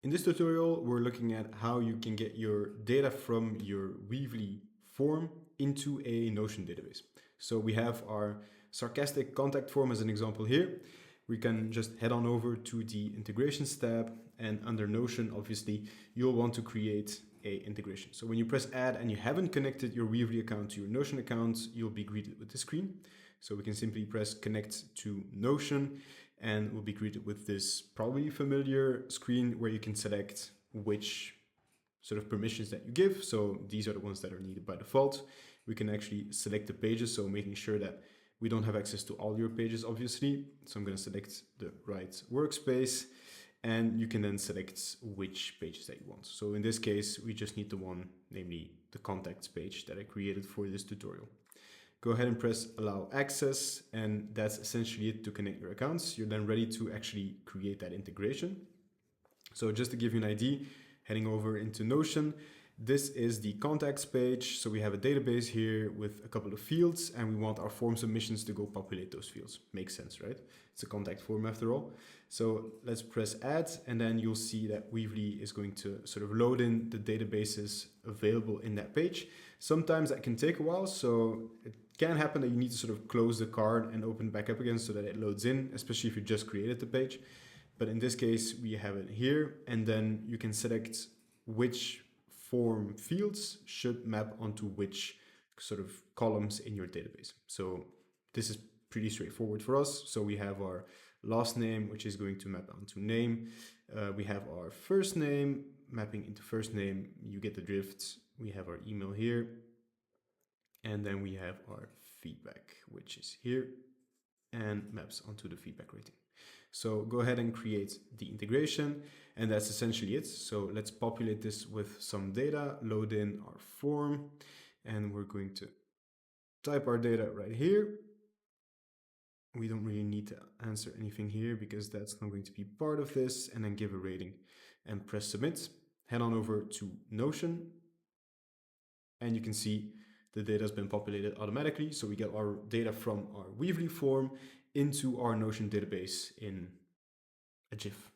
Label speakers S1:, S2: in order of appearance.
S1: In this tutorial, we're looking at how you can get your data from your Weavely form into a Notion database. So we have our sarcastic contact form as an example here. We can just head on over to the integrations tab, and under Notion, obviously, you'll want to create a integration. So when you press add and you haven't connected your Weavely account to your Notion account, you'll be greeted with this screen. So we can simply press connect to Notion, and we'll be greeted with this probably familiar screen where you can select which sort of permissions that you give. So these are the ones that are needed by default. We can actually select the pages, so making sure that we don't have access to all your pages, obviously. So I'm going to select the right workspace, and you can then select which pages that you want. So in this case, we just need the one, namely the contacts page that I created for this tutorial. Go ahead and press allow access, and that's essentially it to connect your accounts. You're then ready to actually create that integration. So just to give you an idea, heading over into Notion, this is the contacts page. So we have a database here with a couple of fields, and we want our form submissions to go populate those fields. Makes sense, right? It's a contact form after all. So let's press add, and then you'll see that Weavely is going to sort of load in the databases available in that page. Sometimes that can take a while, so it can happen that you need to sort of close the card and open it back up again so that it loads in, especially if you just created the page. But in this case, we have it here, and then you can select which form fields should map onto which sort of columns in your database. So this is pretty straightforward for us. So we have our last name, which is going to map onto name. We have our first name mapping into first name. You get the drift. We have our email here. And then we have our feedback, which is here and maps onto the feedback rating. So go ahead and create the integration, and that's essentially it. So let's populate this with some data, load in our form, and we're going to type our data right here. We don't really need to answer anything here because that's not going to be part of this, and then give a rating and press submit. Head on over to Notion, and you can see the data has been populated automatically. So we get our data from our Weavely form into our Notion database in a GIF.